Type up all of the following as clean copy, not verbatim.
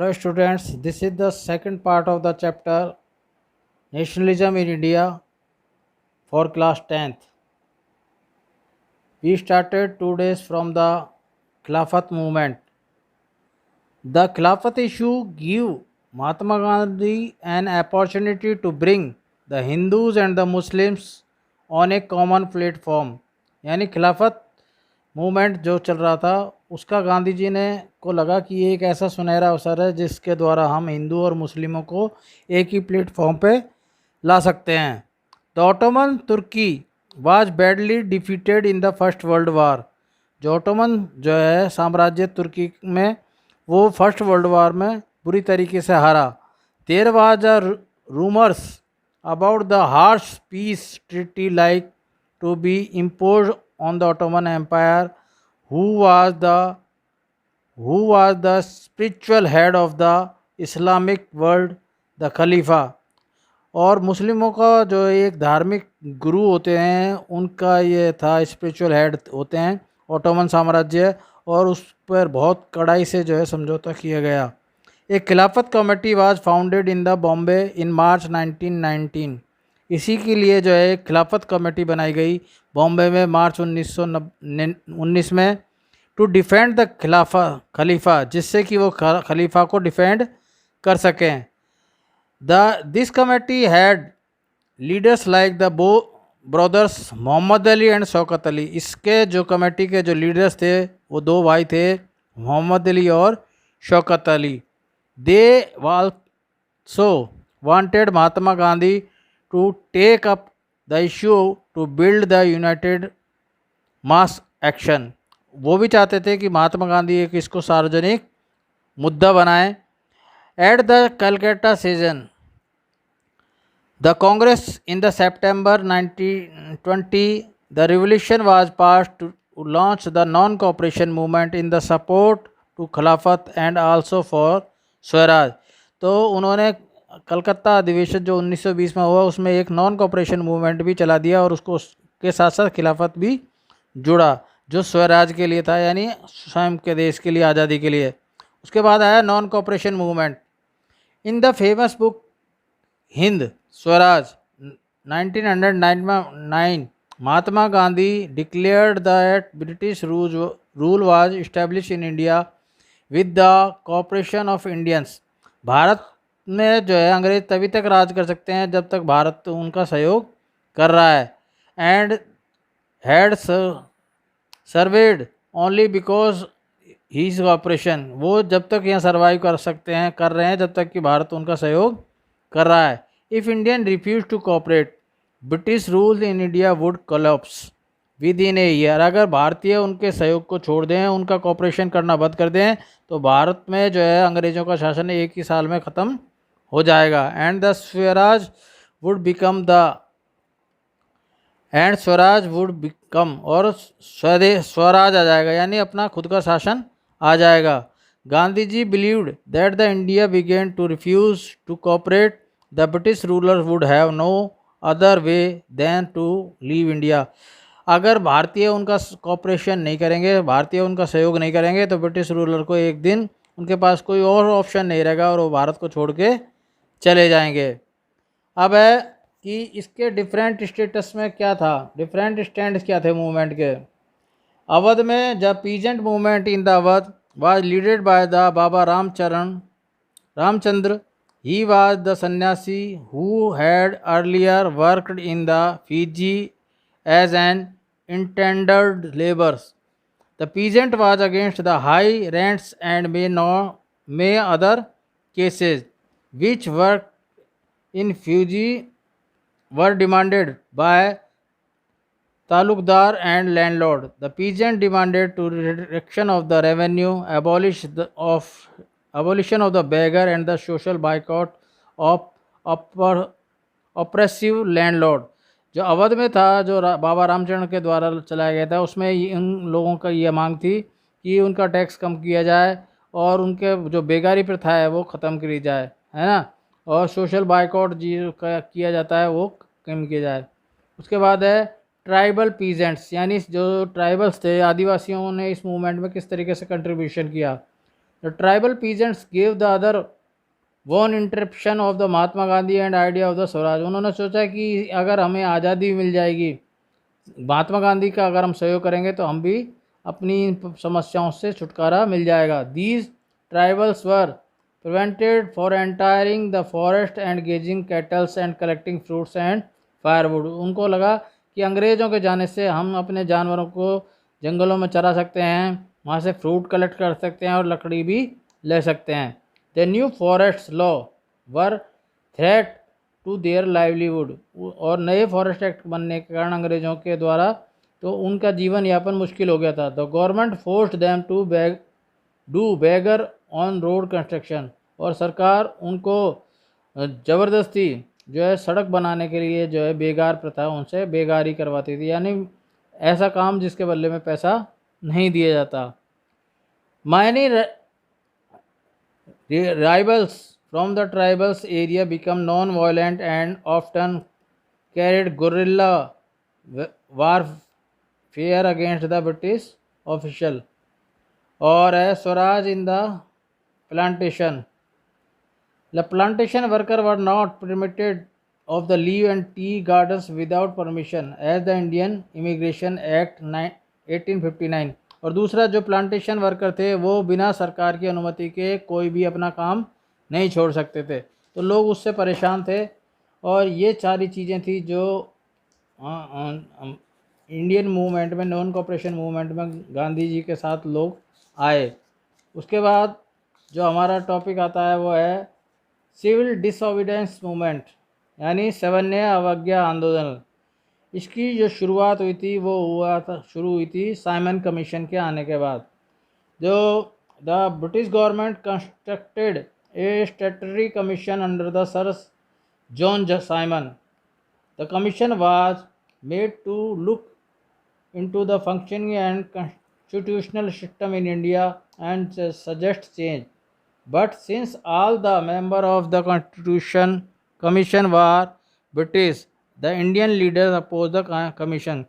Hello students, this is the second part of the chapter Nationalism in India for class 10th. We started 2 days from the Khilafat movement. The Khilafat issue gave Mahatma Gandhi an opportunity to bring the Hindus and the Muslims on a common platform. यानी खिलाफत movement जो चल रहा था उसका गांधी जी ने को लगा कि ये एक ऐसा सुनहरा अवसर है जिसके द्वारा हम हिंदू और मुस्लिमों को एक ही प्लेटफॉर्म पे ला सकते हैं। The Ottoman Turkey was badly defeated in the First World War. जो ऑटोमन जो है साम्राज्य तुर्की में वो फर्स्ट वर्ल्ड वार में बुरी तरीके से हारा। There was a rumours about the harsh peace treaty like to be impose on the Ottoman Empire, who was the spiritual head of the Islamic world, the Khalifa। और मुस्लिमों का जो एक धार्मिक गुरु होते हैं उनका ये था, स्पिरिचुअल हेड होते हैं ऑटोमन साम्राज्य, और उस पर बहुत कड़ाई से जो है समझौता किया गया। एक Khilafat committee was founded in the Bombay in March 1919। इसी के लिए जो है एक खिलाफत कमेटी बनाई गई बॉम्बे में मार्च 1919 में, टू डिफेंड द खलीफा, जिससे कि वो खलीफा को डिफेंड कर सकें। This committee had leaders like the brothers Mohammad Ali and Shaukat Ali. इसके जो कमेटी के जो लीडर्स थे वो दो भाई थे, मोहम्मद अली और Shaukat Ali. They also wanted Mahatma Gandhi to take up the issue to build the united mass action. वो भी चाहते थे कि महात्मा गांधी एक इसको सार्वजनिक मुद्दा बनाएं। At the Calcutta session the Congress in the September 1920 the revolution was passed to launch the non cooperation movement in the support to Khilafat and also for Swaraj. तो उन्होंने कलकत्ता अधिवेशन जो 1920 में हुआ उसमें एक नॉन कोऑपरेशन मूवमेंट भी चला दिया और उसको के साथ साथ खिलाफत भी जुड़ा जो स्वराज के लिए था, यानी स्वयं के देश के लिए, आज़ादी के लिए। उसके बाद आया non cooperation movement. In the famous book Hind Swaraj 1909 Mahatma Gandhi declared that British rule was establish in India with the cooperation of Indians. Bharat में जो है अंग्रेज तभी तक राज कर सकते हैं जब तक भारत उनका सहयोग कर रहा है। And had served only because his operation, वो जब तक यहाँ सर्वाइव कर रहे हैं जब तक कि भारत उनका सहयोग कर रहा है। If Indian refuse to cooperate British rule in India would collapse within a year. अगर भारतीय उनके सहयोग को छोड़ दें, उनका कोऑपरेशन करना बंद कर दें, तो भारत में जो है अंग्रेज़ों का शासन एक ही साल में ख़त्म हो जाएगा। एंड स्वराज वुड बिकम और स्वराज आ जाएगा, यानी अपना खुद का शासन आ जाएगा। Gandhi ji believed that the India began to refuse to cooperate the British ruler would have no other way than to leave India. अगर भारतीय उनका कोऑपरेशन नहीं करेंगे, भारतीय उनका सहयोग नहीं करेंगे, तो ब्रिटिश रूलर को एक दिन उनके पास कोई और ऑप्शन नहीं रहेगा और वो भारत को छोड़ के चले जाएंगे। अब है कि इसके डिफरेंट स्टेटस में क्या था, डिफरेंट स्टैंड क्या थे मूवमेंट के। अवध में जब peasant movement in the Awadh was leaded by the Baba Ramchandra. He was the sannyasi who had earlier worked in the Fiji as an indentured labours. The peasant was against the high rents and may other cases which work in Fiji were demanded by talukdar and landlord. The peasant demanded to reduction of the revenue, abolition of the beggar and the social boycott of oppressive landlord। जो अवध में था, जो बाबा रामचंद्र के द्वारा चलाया गया था, उसमें इन लोगों का ये मांग थी कि उनका टैक्स कम किया जाए और उनके जो बेगारी प्रथा है वो ख़त्म करी जाए, है ना, और सोशल बाइकआउट जी किया जाता है वो कम किया जाए। उसके बाद है ट्राइबल पीजेंट्स, यानी जो ट्राइबल्स थे, आदिवासियों ने इस मूवमेंट में किस तरीके से कंट्रीब्यूशन किया। The tribal peasants gave the other one interruption of the Mahatma Gandhi and idea of the Swaraj. उन्होंने सोचा कि अगर हमें आज़ादी मिल जाएगी, महात्मा गांधी का अगर हम सहयोग करेंगे तो हम भी अपनी समस्याओं से छुटकारा मिल जाएगा। These tribals were prevented for entering the forest and grazing cattles and collecting fruits and firewood. उनको लगा कि अंग्रेज़ों के जाने से हम अपने जानवरों को जंगलों में चरा सकते हैं, वहाँ से फ्रूट कलेक्ट कर सकते हैं और लकड़ी भी ले सकते हैं। The new forest law were threat to their livelihood. और नए फॉरेस्ट एक्ट बनने के कारण अंग्रेज़ों के द्वारा तो उनका जीवन यापन मुश्किल हो गया था। The government forced them to do begar on road construction. और सरकार उनको ज़बरदस्ती जो है सड़क बनाने के लिए जो है बेगार प्रथा उनसे बेगारी करवाती थी, यानी ऐसा काम जिसके बदले में पैसा नहीं दिया जाता। Mayani rivals from the tribals area become non-violent and often carried guerrilla warfare against the British official. और है Swaraj in the plantation. The plantation worker were not permitted of the leave and tea gardens without permission as the Indian Immigration Act 1859। और दूसरा जो plantation worker थे वो बिना सरकार की अनुमति के कोई भी अपना काम नहीं छोड़ सकते थे, तो लोग उससे परेशान थे। और ये सारी चीज़ें थी जो इंडियन मूवमेंट में, नॉन कॉपरेशन मूवमेंट में गांधी जी के साथ लोग आए। उसके बाद जो हमारा टॉपिक आता है वो है सिविल डिसओबीडियंस मूवमेंट, यानी सवर्ण अवज्ञा आंदोलन। इसकी जो शुरुआत हुई थी वो शुरू हुई थी साइमन कमीशन के आने के बाद। जो the British government constructed a statutory commission under the sir John Simon. The commission was made to look into the functioning and constitutional system in India and suggest change. But since all the members of the Constitution Commission were British, the Indian leaders opposed the commission।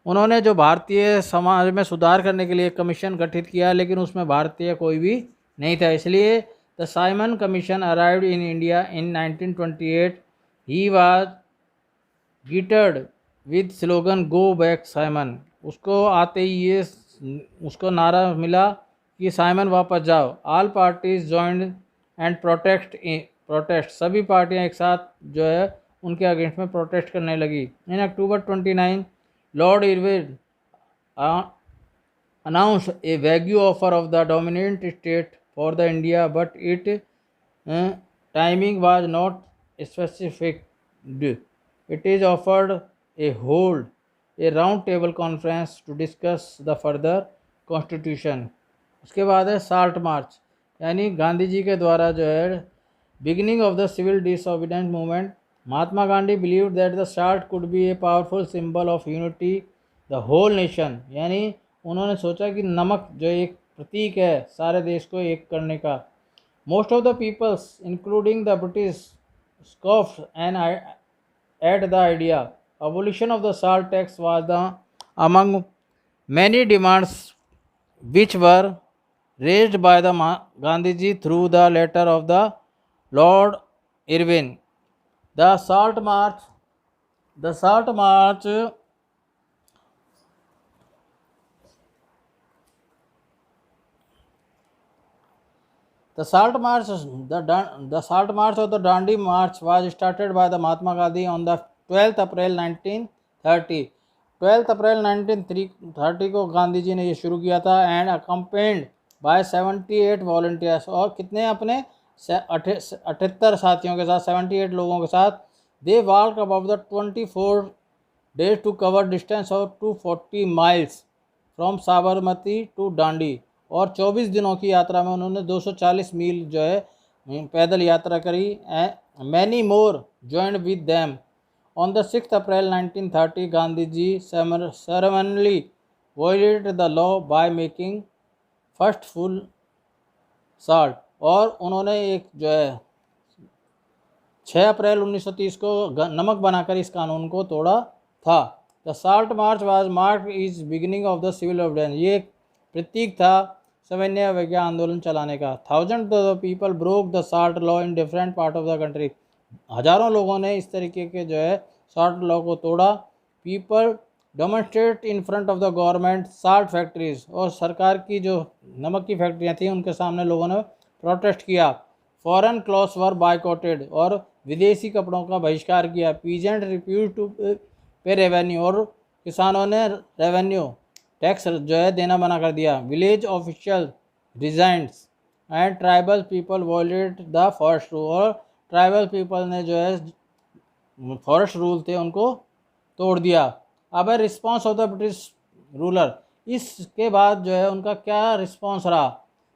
उन्होंने जो भारतीय समाज में सुधार करने के लिए commission गठित किया, लेकिन उसमें भारतीय कोई भी नहीं था, इसलिए the Simon commission arrived in India in 1928। He was greeted with slogan go back Simon. उसको आते ही ये उसको नारा मिला कि साइमन वापस जाओ। All parties joined and protest. सभी पार्टियां एक साथ जो है उनके अगेंस्ट में प्रोटेस्ट करने लगी। In October 29 Lord Irwin announce a vague offer of the dominant state for the India, but it timing was not specified. It is offered a round table conference to discuss the further constitution। उसके बाद है salt march, यानी गांधी जी के द्वारा जो है beginning of the civil disobedience movement. Mahatma Gandhi believed that the salt could be a powerful symbol of unity the whole nation, यानी उन्होंने सोचा कि नमक जो एक प्रतीक है सारे देश को एक करने का। Most of the peoples including the British scoffed and at the idea। Abolition of the salt tax was among many demands which were raised by the Gandhiji through the letter of the Lord Irwin। The Salt March The Salt March of the Dandi March was started by the Mahatma Gandhi on the 12th April 1930। 12 अप्रैल 1930 को गांधी जी ने ये शुरू किया था। And accompanied by 78 volunteers. और कितने अपने 78 साथियों के साथ, 78 लोगों के साथ। They walk about the 24 days to cover distance of 240 miles from Sabarmati to Dandi. और 24 दिनों की यात्रा में उन्होंने 240 मील जो है पैदल यात्रा करी। Many more joined with them. On the 6th April 1930, Gandhiji ceremonially violated the law by making first full salt। और उन्होंने एक जो है 6 अप्रैल 1930 को नमक बनाकर इस कानून को तोड़ा था। The salt march was marked is beginning of the civil ordinance. ये एक प्रतीक था सविनय अवज्ञा आंदोलन चलाने का। Thousand of people broke the salt law in different part of the country. हजारों लोगों ने इस तरीके के जो है साल्ट लॉ को तोड़ा। People demonstrate in front of the government salt factories, और सरकार की जो नमक की फैक्ट्रियाँ थी उनके सामने लोगों ने प्रोटेस्ट किया। फॉरेन क्लॉथ्स वर बायकॉटेड, और विदेशी कपड़ों का बहिष्कार किया। पीजेंट रिफ्यूज टू पे रेवेन्यू, और किसानों ने रेवेन्यू टैक्स जो है देना मना कर दिया। Village official resigns and tribal people violate the forest rule, और ट्राइबल पीपल ने जो है फॉरेस्ट रूल थे उनको तोड़ दिया। अब है response of the British ruler, इसके बाद जो है उनका क्या रिस्पॉन्स रहा।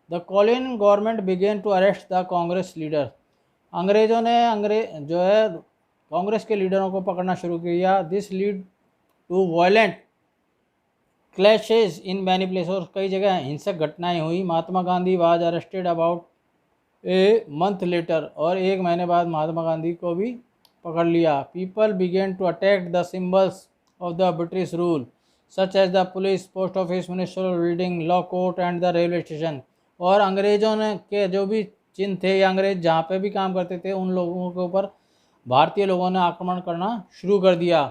The colonial government began to arrest the Congress leader, अंग्रेज़ों ने जो है कांग्रेस के लीडरों को पकड़ना शुरू किया। This lead to violent clashes in many place, और कई जगह हिंसक घटनाएं हुई। Mahatma Gandhi was arrested about a month later, और एक महीने बाद महात्मा गांधी को भी पकड़ लिया। People began to attack the symbols of the British rule such as the police, post office, municipal building, law court and the railway station, और अंग्रेज़ों ने के जो भी चिन्ह थे या अंग्रेज जहाँ पे भी काम करते थे उन लोगों के ऊपर भारतीय लोगों ने आक्रमण करना शुरू कर दिया।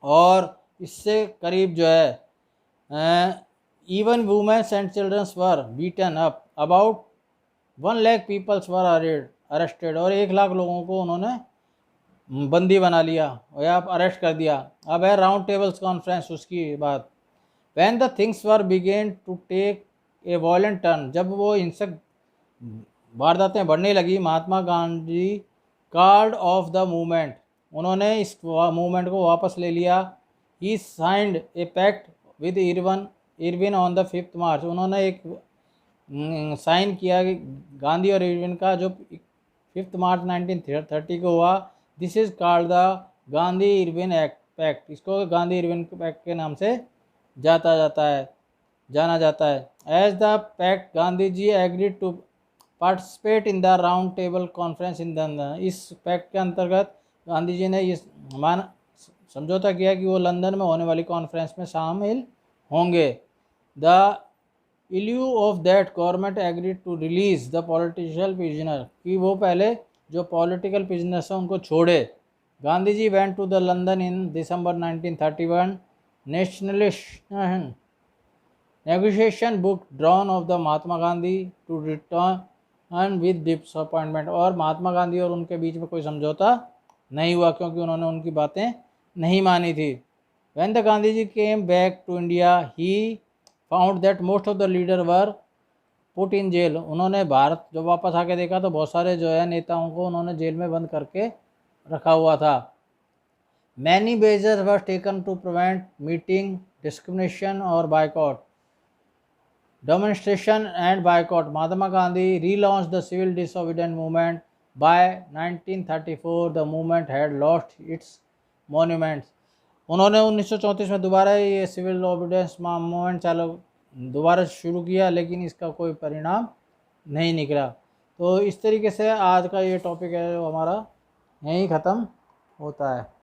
और इससे करीब जो है even womens and childrens were beaten up, about 1 lakh peoples were arrested, और 1 लाख लोगों को उन्होंने बंदी बना लिया या अरेस्ट कर दिया। अब है राउंड टेबल्स कॉन्फ्रेंस, उसकी बात। When the things were began to take a violent turn, जब वो हिंसक वारदातें बढ़ने लगी, Mahatma Gandhi called off the movement, उन्होंने इस मूवमेंट को वापस ले लिया। He signed a pact with Irwin on the 5 March, उन्होंने एक साइन किया गांधी और इरविन का, जो 5 मार्च 1930 को हुआ। This is called the Gandhi Irwin pact, इसको गांधी इरविन पैक्ट के नाम से जाना जाता है। As the pact Gandhi ji agreed to participate in the round table conference in London, इस पैक्ट के अंतर्गत गांधी जी ने ये समझौता किया कि वो लंदन में होने वाली कॉन्फ्रेंस में शामिल होंगे। The lieu of that government agreed to release the political prisoner, कि वो पहले जो पॉलिटिकल प्रिजनर्स हैं उनको छोड़े। Gandhi ji went to the London in December 1931, nationalist negotiation book drawn of the Mahatma Gandhi to return with disappointment, और महात्मा गांधी और उनके बीच में कोई समझौता नहीं हुआ क्योंकि उन्होंने उनकी बातें नहीं मानी थी। When the Gandhi ji came back to India he found that most of the leader were put in jail, उन्होंने भारत जब वापस आके देखा तो बहुत सारे जो है नेताओं को उन्होंने जेल में बंद करके रखा हुआ था। Many measures were taken to prevent meeting, discrimination और boycott, demonstration and boycott. Mahatma Gandhi relaunch the civil disobedient movement. By 1934 the movement had lost its monuments, उन्होंने 1934 में दोबारा ये सिविल ओबीडियंस मूवमेंट दोबारा शुरू किया, लेकिन इसका कोई परिणाम नहीं निकला। तो इस तरीके से आज का ये टॉपिक है जो हमारा यहीं ख़त्म होता है।